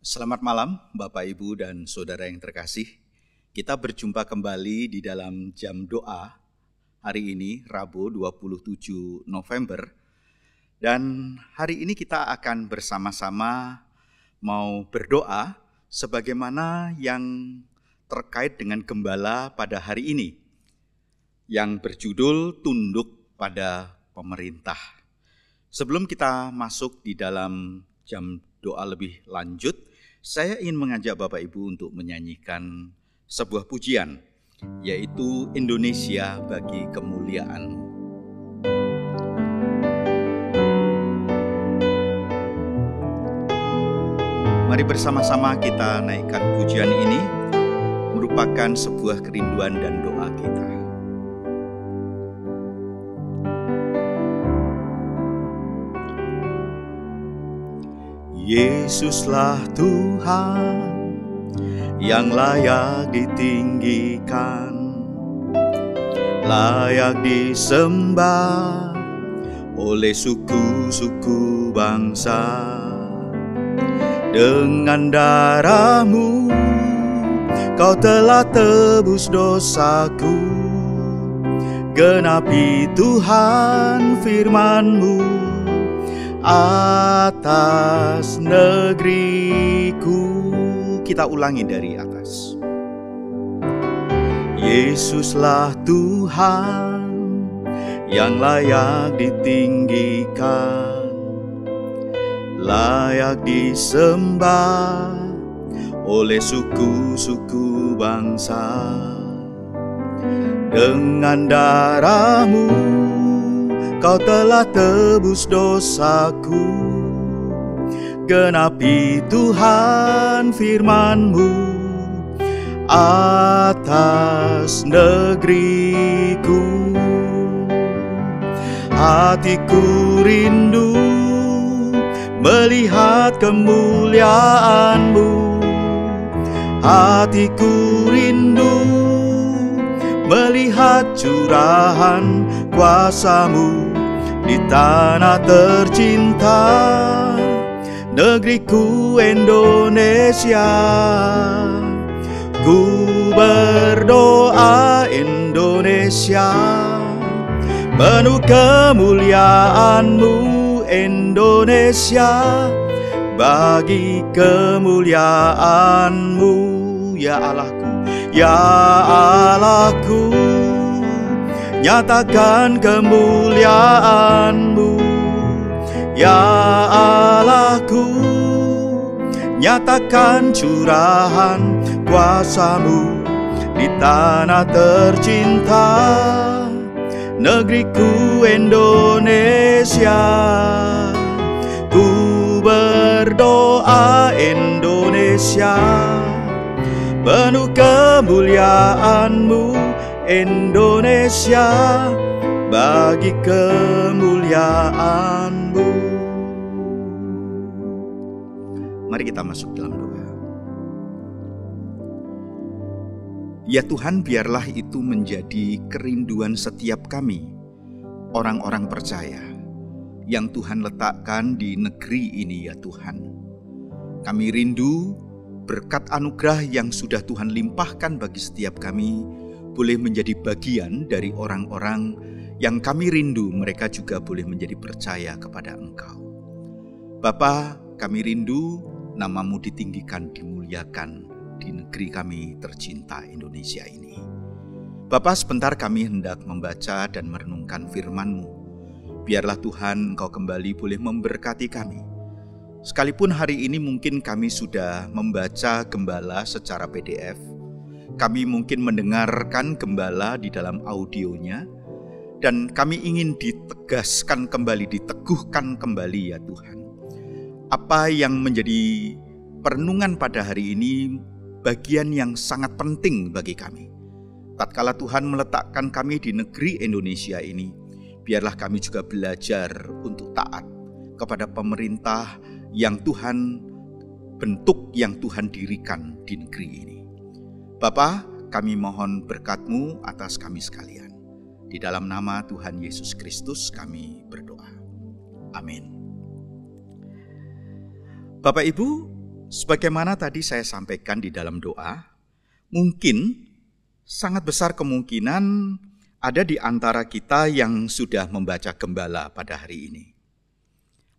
Selamat malam Bapak Ibu dan Saudara yang terkasih. Kita berjumpa kembali di dalam jam doa hari ini Rabu 27 November. Dan hari ini kita akan bersama-sama mau berdoa sebagaimana yang terkait dengan gembala pada hari ini yang berjudul Tunduk pada Pemerintah. Sebelum kita masuk di dalam jam doa lebih lanjut, saya ingin mengajak Bapak Ibu untuk menyanyikan sebuah pujian, yaitu Indonesia Bagi Kemuliaan-Mu. Mari bersama-sama kita naikkan pujian ini, merupakan sebuah kerinduan dan doa kita. Yesuslah Tuhan yang layak ditinggikan, layak disembah oleh suku-suku bangsa. Dengan darah-Mu Kau telah tebus dosaku, genapi Tuhan firman-Mu atas negeriku. Kita ulangi dari atas. Yesuslah Tuhan yang layak ditinggikan, layak disembah oleh suku-suku bangsa. Dengan darah-Mu Kau telah tebus dosaku, genapi Tuhan firman-Mu atas negeriku. Hatiku rindu melihat kemuliaan-Mu, hatiku rindu melihat curahan kuasa-Mu di tanah tercinta, negeriku Indonesia. Ku berdoa Indonesia, penuh kemuliaan-Mu Indonesia, bagi kemuliaan-Mu ya Allahku, ya Allahku. Nyatakan kemuliaan-Mu ya Allahku, nyatakan curahan kuasa-Mu di tanah tercinta, negeriku Indonesia. Ku berdoa Indonesia, penuh kemuliaan-Mu Indonesia, bagi kemuliaan-Mu. Mari kita masuk dalam doa. Ya Tuhan, biarlah itu menjadi kerinduan setiap kami, orang-orang percaya, yang Tuhan letakkan di negeri ini ya Tuhan. Kami rindu berkat anugerah yang sudah Tuhan limpahkan bagi setiap kami, boleh menjadi bagian dari orang-orang yang kami rindu mereka juga boleh menjadi percaya kepada Engkau. Bapa, kami rindu nama-Mu ditinggikan, dimuliakan di negeri kami tercinta Indonesia ini. Bapa, sebentar kami hendak membaca dan merenungkan firman-Mu. Biarlah Tuhan Engkau kembali boleh memberkati kami. Sekalipun hari ini mungkin kami sudah membaca gembala secara PDF, kami mungkin mendengarkan gembala di dalam audionya, dan kami ingin ditegaskan kembali, diteguhkan kembali ya Tuhan. Apa yang menjadi perenungan pada hari ini bagian yang sangat penting bagi kami. Tatkala Tuhan meletakkan kami di negeri Indonesia ini, biarlah kami juga belajar untuk taat kepada pemerintah yang Tuhan bentuk, yang Tuhan dirikan di negeri ini. Bapa, kami mohon berkat-Mu atas kami sekalian. Di dalam nama Tuhan Yesus Kristus kami berdoa. Amin. Bapak Ibu, Sebagaimana tadi saya sampaikan di dalam doa, mungkin sangat besar kemungkinan ada di antara kita yang sudah membaca Gembala pada hari ini.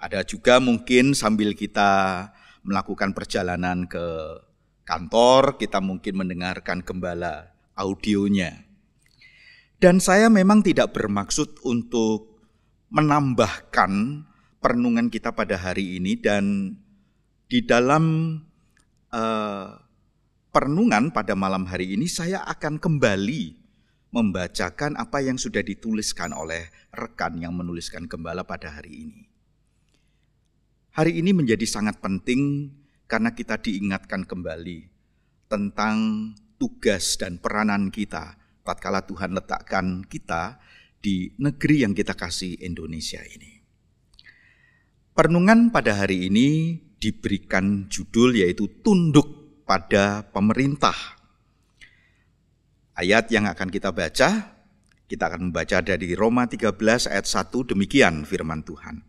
Ada juga mungkin sambil kita melakukan perjalanan ke kantor, kita mungkin mendengarkan Gembala audionya. Dan saya memang tidak bermaksud untuk menambahkan perenungan kita pada hari ini, dan di dalam perenungan pada malam hari ini saya akan kembali membacakan apa yang sudah dituliskan oleh rekan yang menuliskan Gembala pada hari ini. Hari ini menjadi sangat penting karena kita diingatkan kembali tentang tugas dan peranan kita tatkala Tuhan letakkan kita di negeri yang kita kasih, Indonesia ini. Perenungan pada hari ini diberikan judul yaitu tunduk pada pemerintah. Ayat yang akan kita baca, kita akan membaca dari Roma 13 ayat 1, demikian firman Tuhan.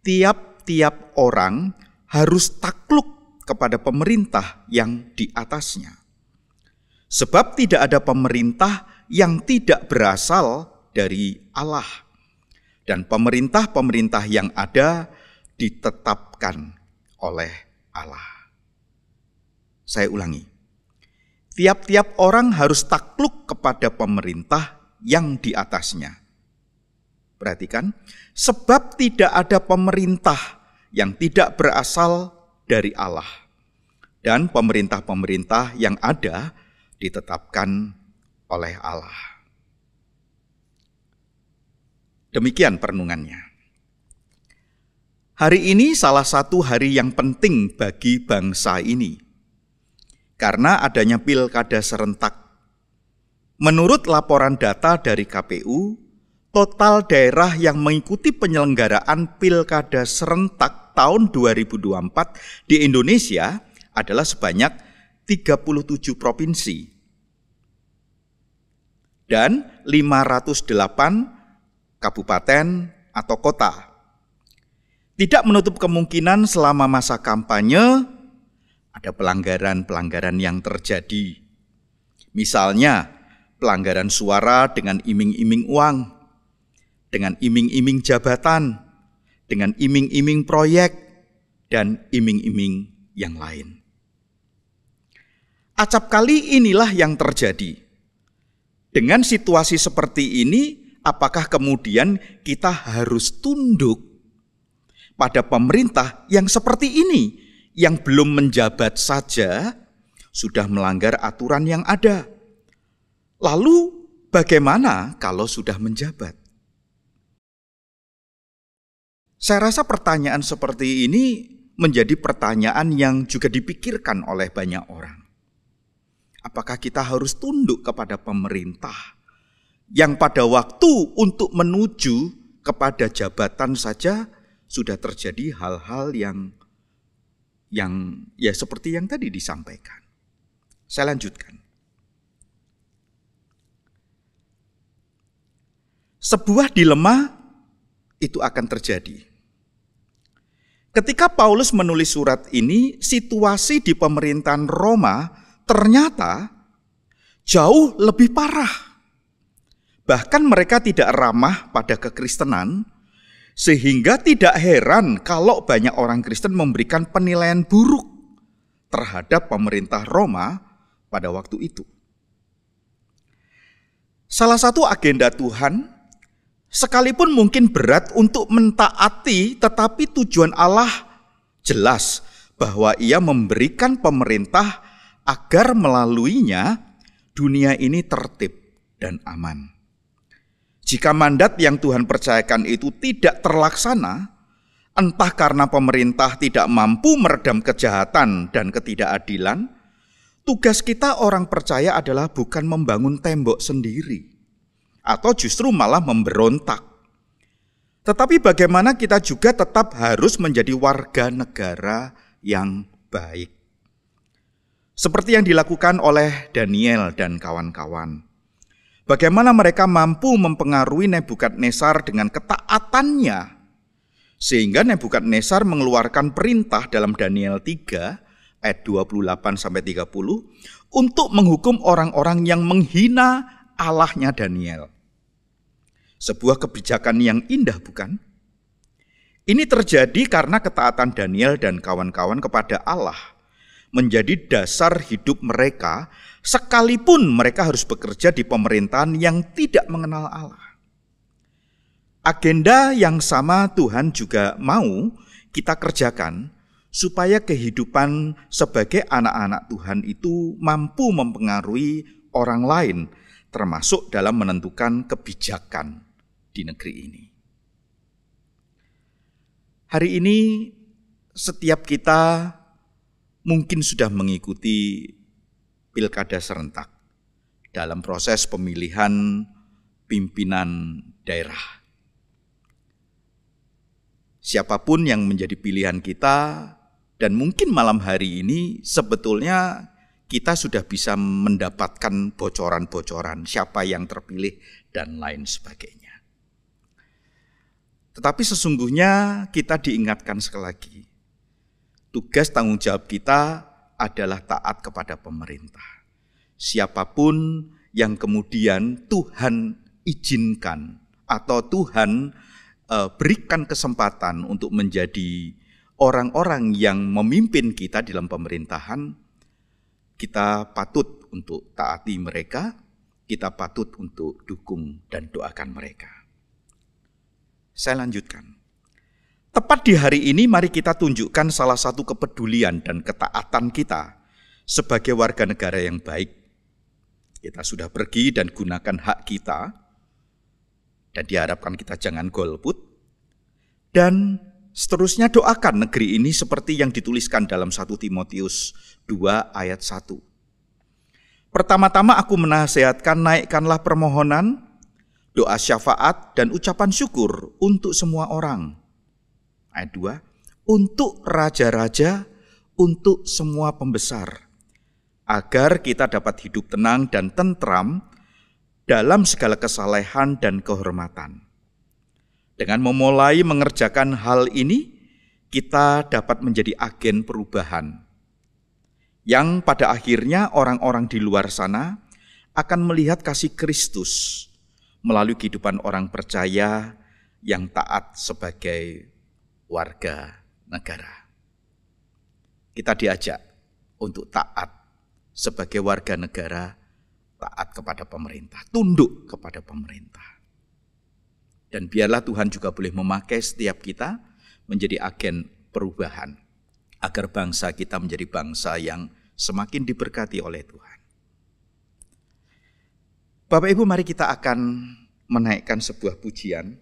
Tiap-tiap orang harus takluk kepada pemerintah yang di atasnya. Sebab tidak ada pemerintah yang tidak berasal dari Allah. Dan pemerintah-pemerintah yang ada ditetapkan oleh Allah. Saya ulangi. Tiap-tiap orang harus takluk kepada pemerintah yang di atasnya. Perhatikan, sebab tidak ada pemerintah yang tidak berasal dari Allah. Dan pemerintah-pemerintah yang ada ditetapkan oleh Allah. Demikian perenungannya. Hari ini salah satu hari yang penting bagi bangsa ini, karena adanya pilkada serentak. Menurut laporan data dari KPU, total daerah yang mengikuti penyelenggaraan pilkada serentak tahun 2024 di Indonesia adalah sebanyak 37 provinsi dan 508 kabupaten atau kota. Tidak menutup kemungkinan selama masa kampanye ada pelanggaran-pelanggaran yang terjadi. Misalnya, pelanggaran suara dengan iming-iming uang, dengan iming-iming jabatan, dengan iming-iming proyek, dan iming-iming yang lain. Acap kali inilah yang terjadi. Dengan situasi seperti ini, apakah kemudian kita harus tunduk pada pemerintah yang seperti ini, yang belum menjabat saja sudah melanggar aturan yang ada? Lalu bagaimana kalau sudah menjabat? Saya rasa pertanyaan seperti ini menjadi pertanyaan yang juga dipikirkan oleh banyak orang. Apakah kita harus tunduk kepada pemerintah yang pada waktu untuk menuju kepada jabatan saja sudah terjadi hal-hal yang ya seperti yang tadi disampaikan. Saya lanjutkan. Sebuah dilema itu akan terjadi. Ketika Paulus menulis surat ini, situasi di pemerintahan Roma ternyata jauh lebih parah. Bahkan mereka tidak ramah pada kekristenan, sehingga tidak heran kalau banyak orang Kristen memberikan penilaian buruk terhadap pemerintah Roma pada waktu itu. Salah satu agenda Tuhan, sekalipun mungkin berat untuk mentaati, tetapi tujuan Allah jelas bahwa Ia memberikan pemerintah agar melaluinya dunia ini tertib dan aman. Jika mandat yang Tuhan percayakan itu tidak terlaksana, entah karena pemerintah tidak mampu meredam kejahatan dan ketidakadilan, tugas kita orang percaya adalah bukan membangun tembok sendiri, atau justru malah memberontak. Tetapi bagaimana kita juga tetap harus menjadi warga negara yang baik. Seperti yang dilakukan oleh Daniel dan kawan-kawan. Bagaimana mereka mampu mempengaruhi Nebukadnezar dengan ketaatannya, Sehingga Nebukadnezar mengeluarkan perintah dalam Daniel 3 ayat 28-30 untuk menghukum orang-orang yang menghina Allahnya Daniel. Sebuah kebijakan yang indah, bukan? Ini terjadi karena ketaatan Daniel dan kawan-kawan kepada Allah menjadi dasar hidup mereka, sekalipun mereka harus bekerja di pemerintahan yang tidak mengenal Allah. Agenda yang sama Tuhan juga mau kita kerjakan supaya kehidupan sebagai anak-anak Tuhan itu mampu mempengaruhi orang lain, termasuk dalam menentukan kebijakan di negeri ini. Hari ini setiap kita mungkin sudah mengikuti pilkada serentak dalam proses pemilihan pimpinan daerah. Siapapun yang menjadi pilihan kita, dan mungkin malam hari ini sebetulnya kita sudah bisa mendapatkan bocoran-bocoran siapa yang terpilih dan lain sebagainya. Tetapi sesungguhnya kita diingatkan sekali lagi, tugas tanggung jawab kita adalah taat kepada pemerintah. Siapapun yang kemudian Tuhan izinkan atau Tuhan berikan kesempatan untuk menjadi orang-orang yang memimpin kita dalam pemerintahan, kita patut untuk taati mereka, kita patut untuk dukung dan doakan mereka. Saya lanjutkan. Tepat di hari ini mari kita tunjukkan salah satu kepedulian dan ketaatan kita sebagai warga negara yang baik. Kita sudah pergi dan gunakan hak kita, dan diharapkan kita jangan golput. Dan seterusnya doakan negeri ini seperti yang dituliskan dalam 1 Timotius 2 ayat 1. Pertama-tama aku menasihatkan, naikkanlah permohonan, doa syafaat dan ucapan syukur untuk semua orang. Ayat 2, untuk raja-raja, untuk semua pembesar, agar kita dapat hidup tenang dan tentram dalam segala kesalehan dan kehormatan. Dengan memulai mengerjakan hal ini, kita dapat menjadi agen perubahan, yang pada akhirnya orang-orang di luar sana akan melihat kasih Kristus melalui kehidupan orang percaya yang taat sebagai warga negara. Kita diajak untuk taat sebagai warga negara, taat kepada pemerintah, tunduk kepada pemerintah. Dan biarlah Tuhan juga boleh memakai setiap kita menjadi agen perubahan, agar bangsa kita menjadi bangsa yang semakin diberkati oleh Tuhan. Bapak Ibu, mari kita akan menaikkan sebuah pujian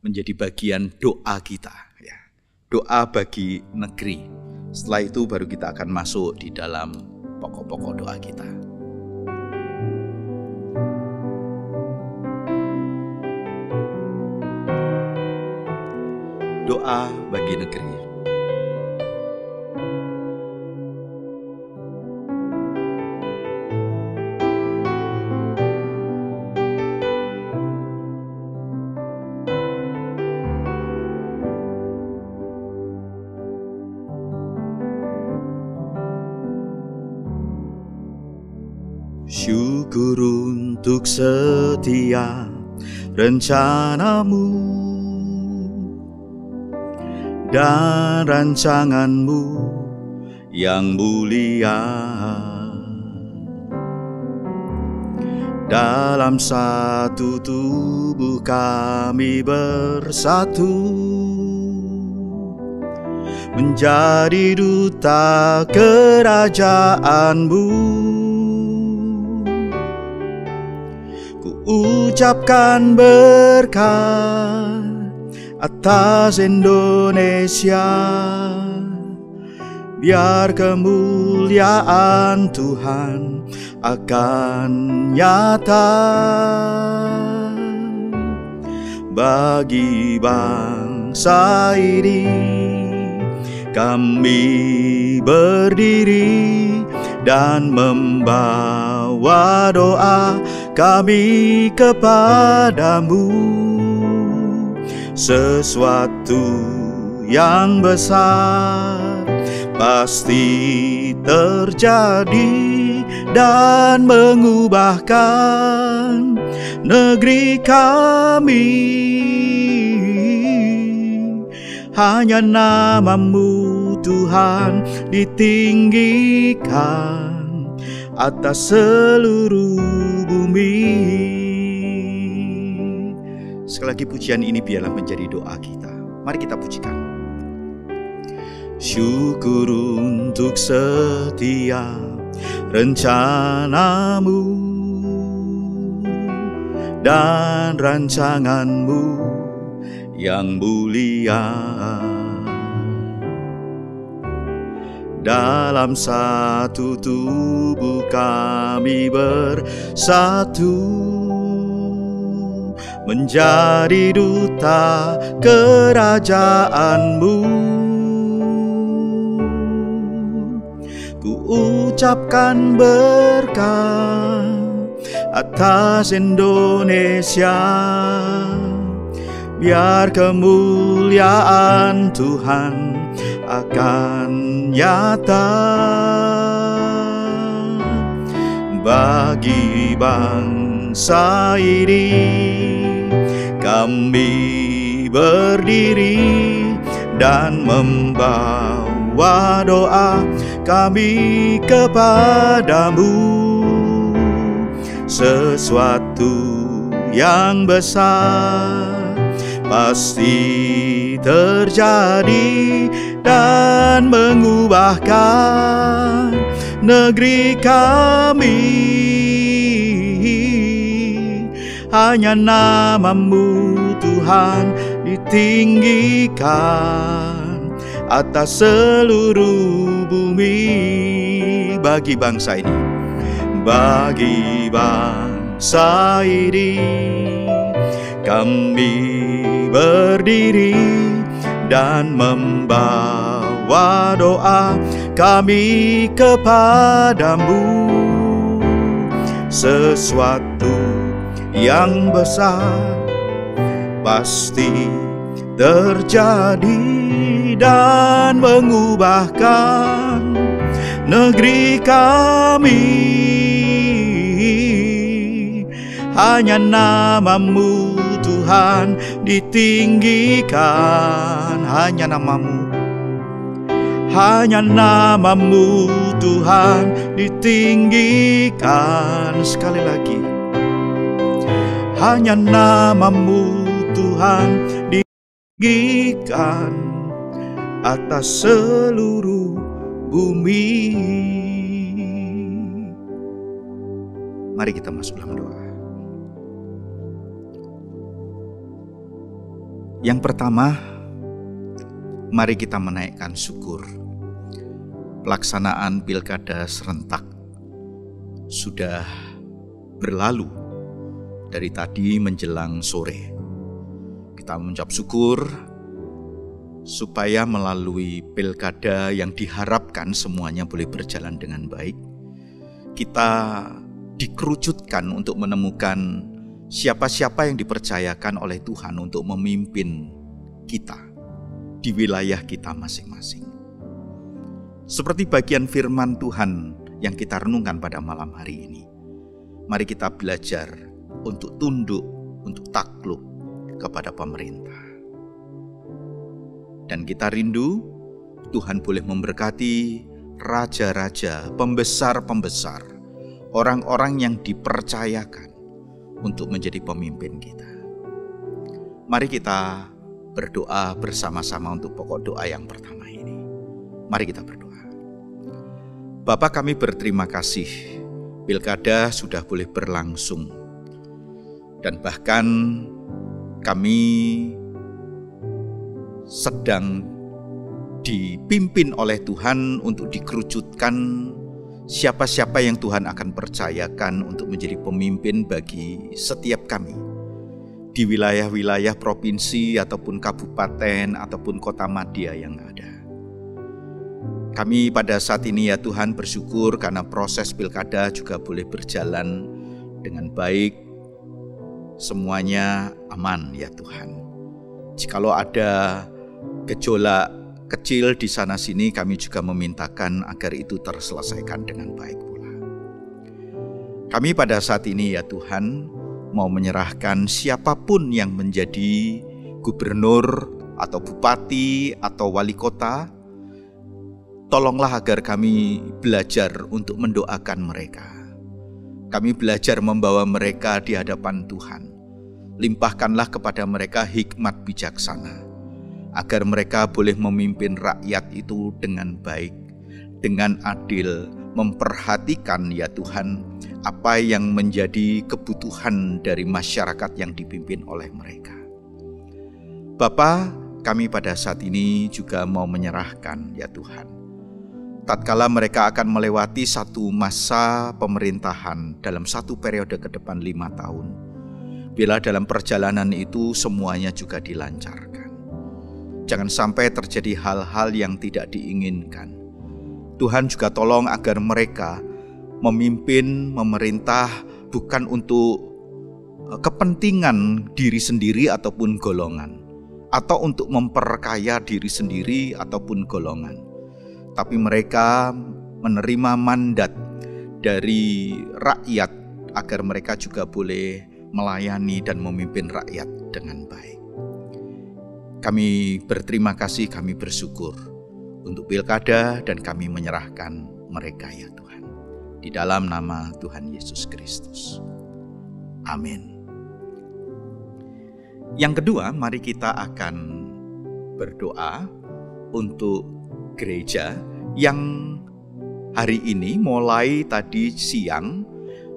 menjadi bagian doa kita, ya. Doa bagi negeri. Setelah itu baru kita akan masuk di dalam pokok-pokok doa kita. Doa bagi negeri. Syukur untuk setiap rencanamu dan rancanganmu yang mulia. Dalam satu tubuh kami bersatu, menjadi duta kerajaanmu. Ku ucapkan berkat atas Indonesia, biar kemuliaan Tuhan akan nyata bagi bangsa ini. Kami berdiri dan membawa doa kami kepadamu. sesuatu yang besar pasti terjadi dan mengubahkan negeri kami. Hanya nama-Mu Tuhan ditinggikan atas seluruh bumi. Sekali lagi pujian ini biarlah menjadi doa kita. Mari kita pujikan. Syukur untuk setiap rencana-Mu dan rancangan-Mu yang mulia. Dalam satu tubuh kami bersatu, menjadi duta kerajaan-Mu. Ku ucapkan berkat atas Indonesia, biar kemuliaan Tuhan akan nyata bagi bangsa ini. Kami berdiri dan membawa doa kami kepadamu. Sesuatu yang besar pasti terjadi dan mengubahkan negeri kami. Hanya nama-Mu Tuhan ditinggikan atas seluruh bumi. Bagi bangsa ini, bagi bangsa ini, kami berdiri dan membawa doa kami kepadamu. Sesuatu yang besar pasti terjadi dan mengubahkan negeri kami. Hanya nama-Mu Tuhan ditinggikan, hanya nama-Mu, hanya nama-Mu Tuhan ditinggikan. Sekali lagi, hanya nama-Mu Tuhan ditinggikan atas seluruh bumi. Mari kita masuk dalam doa. Yang pertama, mari kita menaikkan syukur. Pelaksanaan pilkada serentak sudah berlalu dari tadi menjelang sore. Kita mengucap syukur supaya melalui pilkada yang diharapkan semuanya boleh berjalan dengan baik, kita dikerucutkan untuk menemukan siapa-siapa yang dipercayakan oleh Tuhan untuk memimpin kita di wilayah kita masing-masing. Seperti bagian firman Tuhan yang kita renungkan pada malam hari ini, mari kita belajar untuk tunduk, untuk takluk kepada pemerintah. Dan kita rindu Tuhan boleh memberkati raja-raja, pembesar-pembesar, orang-orang yang dipercayakan untuk menjadi pemimpin kita. Mari kita berdoa bersama-sama untuk pokok doa yang pertama ini. Mari kita berdoa. Bapa, kami berterima kasih pilkada sudah boleh berlangsung. Dan bahkan kami sedang dipimpin oleh Tuhan untuk dikerucutkan siapa-siapa yang Tuhan akan percayakan untuk menjadi pemimpin bagi setiap kami di wilayah-wilayah provinsi ataupun kabupaten ataupun kota madya yang ada. Kami pada saat ini ya Tuhan bersyukur karena proses pilkada juga boleh berjalan dengan baik, semuanya aman ya Tuhan. Jikalau ada gejolak kecil di sana-sini, kami juga memintakan agar itu terselesaikan dengan baik pula. Kami pada saat ini ya Tuhan, mau menyerahkan siapapun yang menjadi gubernur atau bupati atau wali kota, tolonglah agar kami belajar untuk mendoakan mereka. Kami belajar membawa mereka di hadapan Tuhan. Limpahkanlah kepada mereka hikmat bijaksana, agar mereka boleh memimpin rakyat itu dengan baik, dengan adil, memperhatikan ya Tuhan apa yang menjadi kebutuhan dari masyarakat yang dipimpin oleh mereka. Bapa, kami pada saat ini juga mau menyerahkan ya Tuhan, tatkala mereka akan melewati satu masa pemerintahan dalam satu periode ke depan 5 tahun, bila dalam perjalanan itu semuanya juga dilancarkan. Jangan sampai terjadi hal-hal yang tidak diinginkan. Tuhan juga tolong agar mereka memimpin, memerintah bukan untuk kepentingan diri sendiri ataupun golongan, atau untuk memperkaya diri sendiri ataupun golongan. Tapi mereka menerima mandat dari rakyat agar mereka juga boleh melayani dan memimpin rakyat dengan baik. Kami berterima kasih, kami bersyukur untuk pilkada dan kami menyerahkan mereka ya Tuhan. Di dalam nama Tuhan Yesus Kristus. Amin. Yang kedua, mari kita akan berdoa untuk gereja yang hari ini mulai tadi siang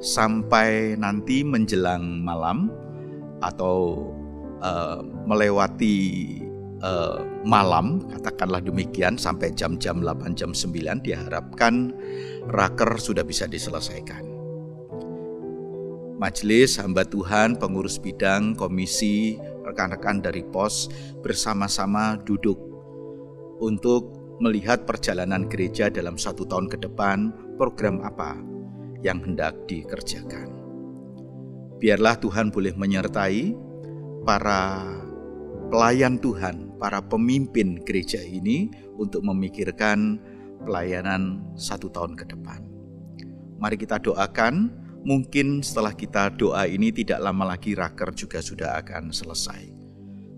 sampai nanti menjelang malam atau melewati malam, katakanlah demikian, sampai jam-jam 8, jam 9 diharapkan raker sudah bisa diselesaikan. Majelis hamba Tuhan, pengurus bidang, komisi, rekan-rekan dari POS bersama-sama duduk untuk melihat perjalanan gereja dalam 1 tahun ke depan, program apa yang hendak dikerjakan. Biarlah Tuhan boleh menyertai para pelayan Tuhan, para pemimpin gereja ini untuk memikirkan pelayanan 1 tahun ke depan. Mari kita doakan, mungkin setelah kita doa ini tidak lama lagi raker juga sudah akan selesai.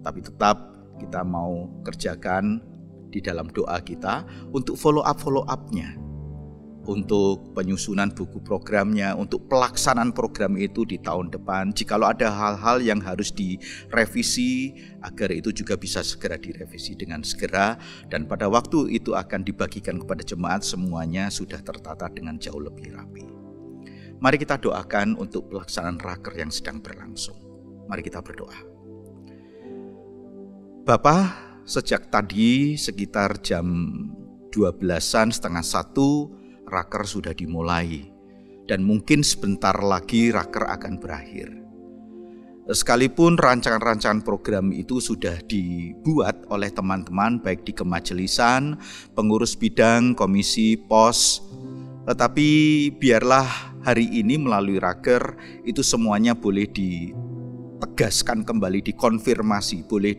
Tapi tetap kita mau kerjakan di dalam doa kita untuk follow up-nya. Untuk penyusunan buku programnya, untuk pelaksanaan program itu di tahun depan. Jikalau ada hal-hal yang harus direvisi, agar itu juga bisa segera direvisi dengan segera. Dan pada waktu itu akan dibagikan kepada jemaat, semuanya sudah tertata dengan jauh lebih rapi. Mari kita doakan untuk pelaksanaan raker yang sedang berlangsung. Mari kita berdoa. Bapa, sejak tadi sekitar jam 12-an, setengah 1, raker sudah dimulai, dan mungkin sebentar lagi raker akan berakhir. Sekalipun rancangan-rancangan program itu sudah dibuat oleh teman-teman baik di kemajelisan, pengurus bidang, komisi, POS, tetapi biarlah hari ini melalui raker itu semuanya boleh ditegaskan kembali, dikonfirmasi, boleh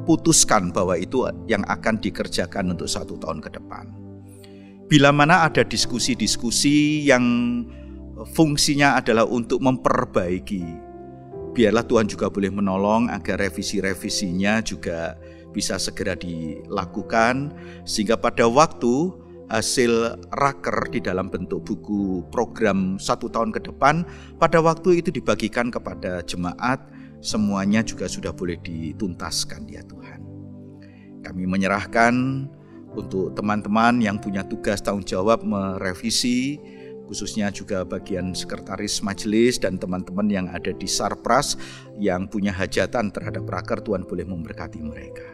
putuskan bahwa itu yang akan dikerjakan untuk 1 tahun ke depan. Bila mana ada diskusi-diskusi yang fungsinya adalah untuk memperbaiki, biarlah Tuhan juga boleh menolong agar revisi-revisinya juga bisa segera dilakukan, sehingga pada waktu hasil raker di dalam bentuk buku program 1 tahun ke depan, pada waktu itu dibagikan kepada jemaat, semuanya juga sudah boleh dituntaskan ya Tuhan. Kami menyerahkan untuk teman-teman yang punya tugas tanggung jawab merevisi, khususnya juga bagian sekretaris majelis dan teman-teman yang ada di Sarpras yang punya hajatan terhadap raker, Tuhan boleh memberkati mereka.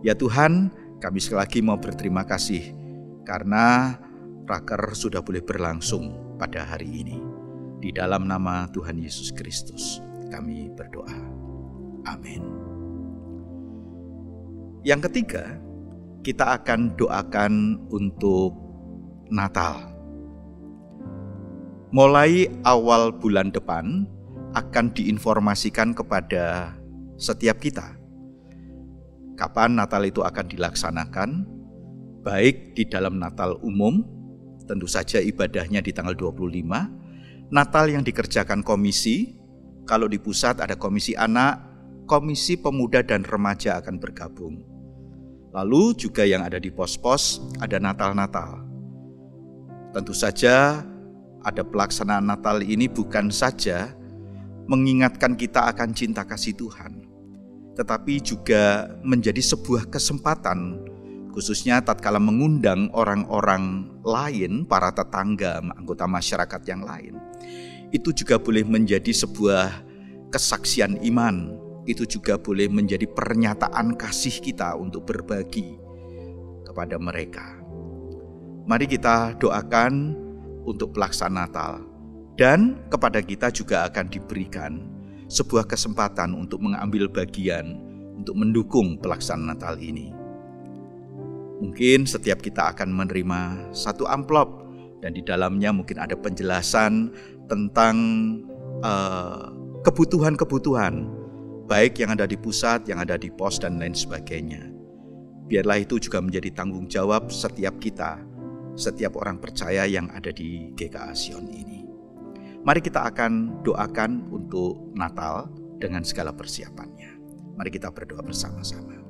Ya Tuhan, kami sekali lagi mau berterima kasih karena raker sudah boleh berlangsung pada hari ini. Di dalam nama Tuhan Yesus Kristus kami berdoa. Amin. Yang ketiga, kita akan doakan untuk Natal. Mulai awal bulan depan akan diinformasikan kepada setiap kita. Kapan Natal itu akan dilaksanakan, baik di dalam Natal umum, tentu saja ibadahnya di tanggal 25, Natal yang dikerjakan komisi, kalau di pusat ada komisi anak, komisi pemuda dan remaja akan bergabung. Lalu juga yang ada di pos-pos ada Natal-Natal. Tentu saja ada pelaksanaan Natal ini bukan saja mengingatkan kita akan cinta kasih Tuhan, tetapi juga menjadi sebuah kesempatan, khususnya tatkala mengundang orang-orang lain, para tetangga, anggota masyarakat yang lain. Itu juga boleh menjadi sebuah kesaksian iman, itu juga boleh menjadi pernyataan kasih kita untuk berbagi kepada mereka. Mari kita doakan untuk pelaksanaan Natal. Dan kepada kita juga akan diberikan sebuah kesempatan untuk mengambil bagian, untuk mendukung pelaksanaan Natal ini. Mungkin setiap kita akan menerima satu amplop, dan di dalamnya mungkin ada penjelasan tentang kebutuhan-kebutuhan, baik yang ada di pusat, yang ada di pos, dan lain sebagainya. Biarlah itu juga menjadi tanggung jawab setiap kita, setiap orang percaya yang ada di GKA Sion ini. Mari kita akan doakan untuk Natal dengan segala persiapannya. Mari kita berdoa bersama-sama.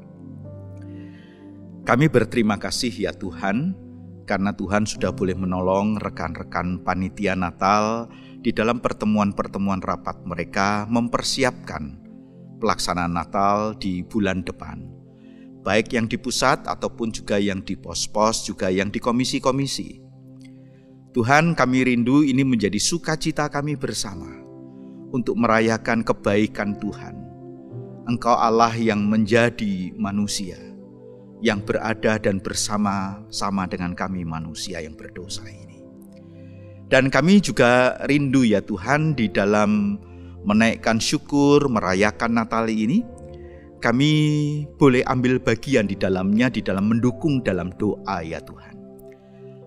Kami berterima kasih ya Tuhan, karena Tuhan sudah boleh menolong rekan-rekan panitia Natal di dalam pertemuan-pertemuan rapat mereka mempersiapkan pelaksanaan Natal di bulan depan. Baik yang di pusat ataupun juga yang di pos-pos, juga yang di komisi-komisi. Tuhan, kami rindu ini menjadi sukacita kami bersama untuk merayakan kebaikan Tuhan. Engkau Allah yang menjadi manusia, yang berada dan bersama-sama dengan kami manusia yang berdosa ini. Dan kami juga rindu ya Tuhan di dalam menaikkan syukur, merayakan Natal ini, kami boleh ambil bagian di dalamnya, di dalam mendukung dalam doa ya Tuhan.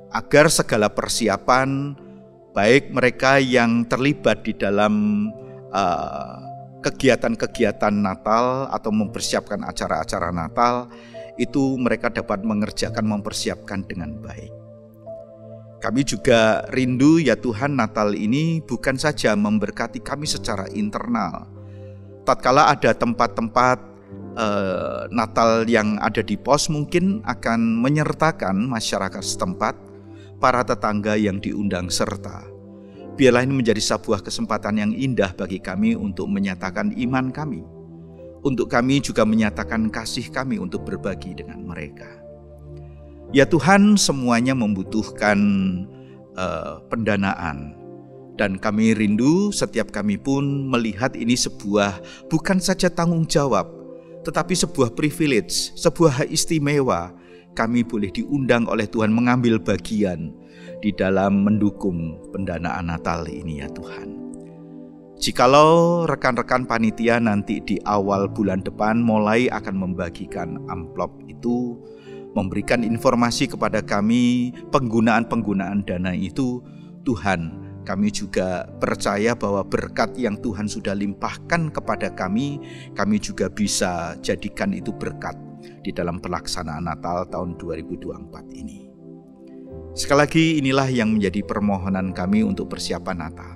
Agar segala persiapan, baik mereka yang terlibat di dalam kegiatan-kegiatan Natal atau mempersiapkan acara-acara Natal, itu mereka dapat mengerjakan, mempersiapkan dengan baik. Kami juga rindu ya Tuhan, Natal ini bukan saja memberkati kami secara internal. Tatkala ada tempat-tempat Natal yang ada di pos mungkin akan menyertakan masyarakat setempat, para tetangga yang diundang serta. Biarlah ini menjadi sebuah kesempatan yang indah bagi kami untuk menyatakan iman kami. Untuk kami juga menyatakan kasih kami untuk berbagi dengan mereka. Ya Tuhan, semuanya membutuhkan pendanaan. Dan kami rindu setiap kami pun melihat ini sebuah bukan saja tanggung jawab, tetapi sebuah privilege, sebuah hak istimewa. Kami boleh diundang oleh Tuhan mengambil bagian di dalam mendukung pendanaan Natal ini ya Tuhan. Jikalau rekan-rekan panitia nanti di awal bulan depan mulai akan membagikan amplop itu, memberikan informasi kepada kami penggunaan-penggunaan dana itu, Tuhan, kami juga percaya bahwa berkat yang Tuhan sudah limpahkan kepada kami juga bisa jadikan itu berkat di dalam pelaksanaan Natal tahun 2024 ini. Sekali lagi inilah yang menjadi permohonan kami untuk persiapan Natal.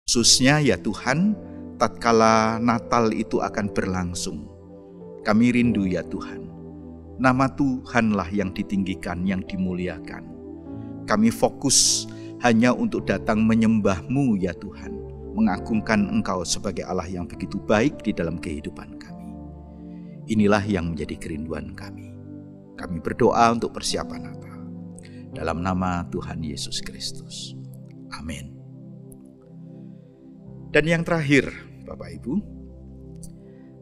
Khususnya ya Tuhan, tatkala Natal itu akan berlangsung, kami rindu ya Tuhan, nama Tuhanlah yang ditinggikan, yang dimuliakan. Kami fokus hanya untuk datang menyembah-Mu ya Tuhan, mengagungkan Engkau sebagai Allah yang begitu baik di dalam kehidupan kami. Inilah yang menjadi kerinduan kami. Kami berdoa untuk persiapan Natal. Dalam nama Tuhan Yesus Kristus. Amin. Dan yang terakhir, Bapak Ibu,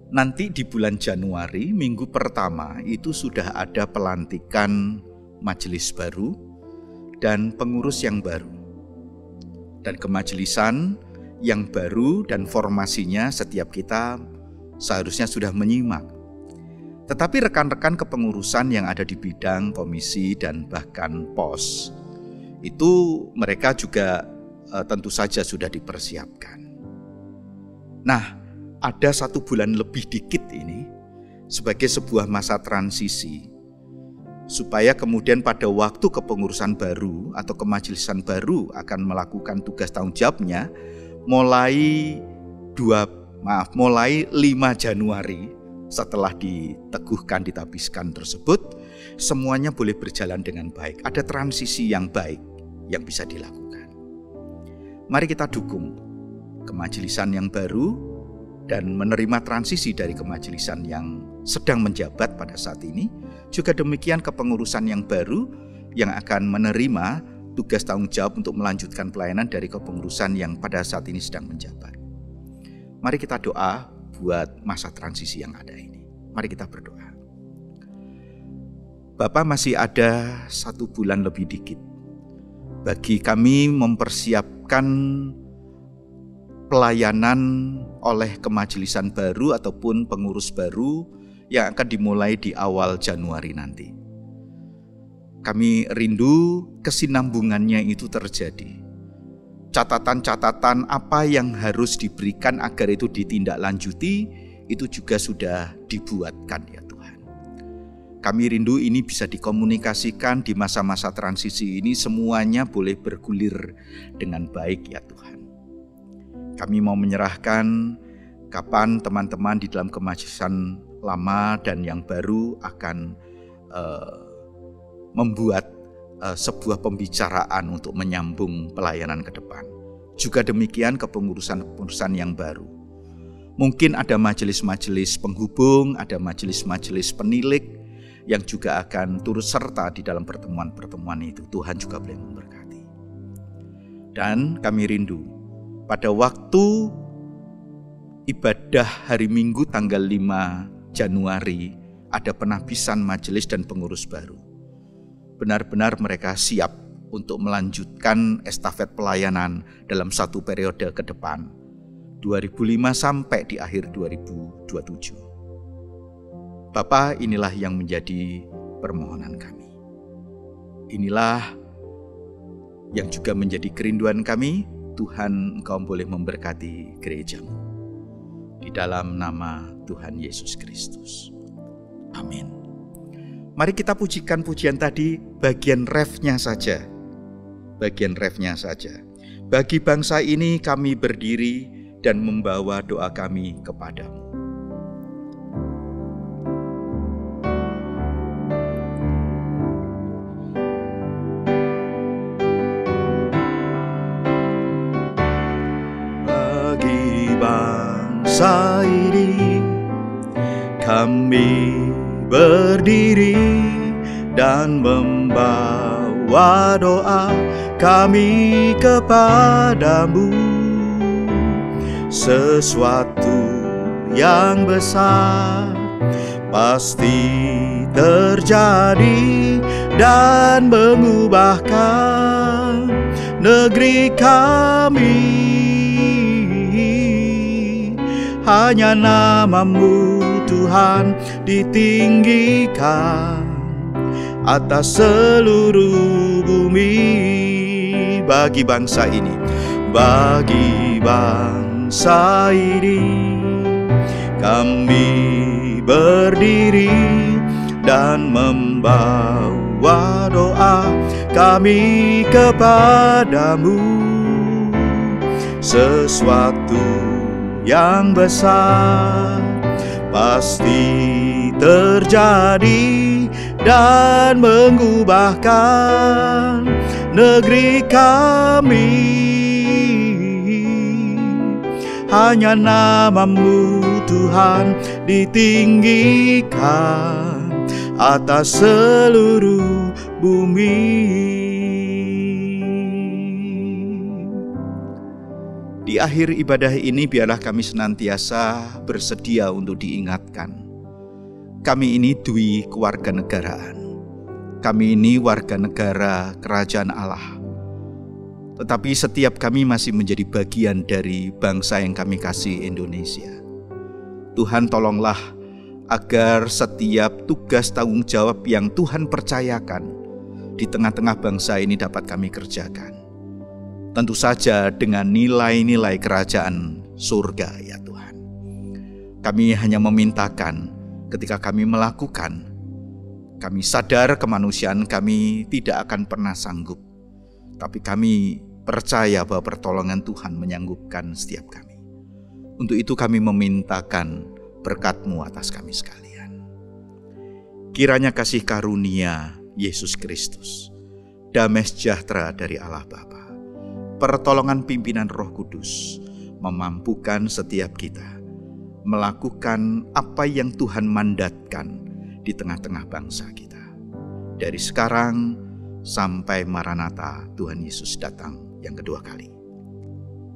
nanti di bulan Januari, minggu pertama itu sudah ada pelantikan majelis baru dan pengurus yang baru. Dan kemajelisan yang baru dan formasinya setiap kita seharusnya sudah menyimak. Tetapi rekan-rekan kepengurusan yang ada di bidang komisi dan bahkan pos, itu mereka juga tentu saja sudah dipersiapkan. Nah, ada 1 bulan lebih dikit ini sebagai sebuah masa transisi, supaya kemudian pada waktu kepengurusan baru atau kemajelisan baru akan melakukan tugas tanggung jawabnya mulai 5 Januari setelah diteguhkan, ditabiskan tersebut, semuanya boleh berjalan dengan baik. Ada transisi yang baik yang bisa dilakukan. Mari kita dukung kemajelisan yang baru dan menerima transisi dari kemajelisan yang sedang menjabat pada saat ini. Juga demikian kepengurusan yang baru yang akan menerima tugas tanggung jawab untuk melanjutkan pelayanan dari kepengurusan yang pada saat ini sedang menjabat. Mari kita doa buat masa transisi yang ada ini. Mari kita berdoa. Bapa, masih ada 1 bulan lebih dikit bagi kami mempersiapkan pelayanan oleh kemajelisan baru ataupun pengurus baru yang akan dimulai di awal Januari nanti. Kami rindu kesinambungannya itu terjadi. Catatan-catatan apa yang harus diberikan agar itu ditindaklanjuti, itu juga sudah dibuatkan ya Tuhan. Kami rindu ini bisa dikomunikasikan di masa-masa transisi ini, semuanya boleh bergulir dengan baik ya Tuhan. Kami mau menyerahkan kapan teman-teman di dalam kemajelisan lama dan yang baru akan membuat sebuah pembicaraan untuk menyambung pelayanan ke depan. Juga demikian kepengurusan yang baru. Mungkin ada majelis-majelis penghubung, ada majelis-majelis penilik yang juga akan turut serta di dalam pertemuan-pertemuan itu. Tuhan juga boleh memberkati. Dan kami rindu pada waktu ibadah hari Minggu tanggal 5 Januari ada penabisan majelis dan pengurus baru. Benar-benar mereka siap untuk melanjutkan estafet pelayanan dalam 1 periode ke depan, 2005 sampai di akhir 2027. Bapa, inilah yang menjadi permohonan kami. Inilah yang juga menjadi kerinduan kami. Tuhan, Engkau boleh memberkati gereja-Mu. Di dalam nama Tuhan Yesus Kristus. Amin. Mari kita pujikan pujian tadi bagian refnya saja. Bagian refnya saja. Bagi bangsa ini kami berdiri dan membawa doa kami kepadamu. Bagi bangsa ini kami berdiri dan membawa doa kami kepadamu. Sesuatu yang besar pasti terjadi dan mengubahkan negeri kami. Hanya nama-Mu Tuhan ditinggikan atas seluruh bumi. Bagi bangsa ini, bagi bangsa ini kami berdiri dan membawa doa kami kepadamu. Sesuatu yang besar pasti terjadi dan mengubahkan negeri kami. Hanya nama-Mu Tuhan ditinggikan atas seluruh bumi. Di akhir ibadah ini biarlah kami senantiasa bersedia untuk diingatkan. Kami ini dui kewarganegaraan. Kami ini warga negara kerajaan Allah. Tetapi setiap kami masih menjadi bagian dari bangsa yang kami kasih, Indonesia. Tuhan, tolonglah agar setiap tugas tanggung jawab yang Tuhan percayakan di tengah-tengah bangsa ini dapat kami kerjakan. tentu saja dengan nilai-nilai kerajaan surga ya Tuhan. Kami hanya memintakan ketika kami melakukan, kami sadar kemanusiaan kami tidak akan pernah sanggup, tapi kami percaya bahwa pertolongan Tuhan menyanggupkan setiap kami. Untuk itu kami memintakan berkat-Mu atas kami sekalian. Kiranya kasih karunia Yesus Kristus, damai sejahtera dari Allah Bapa, pertolongan pimpinan Roh Kudus memampukan setiap kita melakukan apa yang Tuhan mandatkan di tengah-tengah bangsa kita. Dari sekarang sampai Maranatha Tuhan Yesus datang yang kedua kali.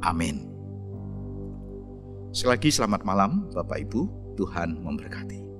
Amin. Sekali lagi selamat malam Bapak Ibu, Tuhan memberkati.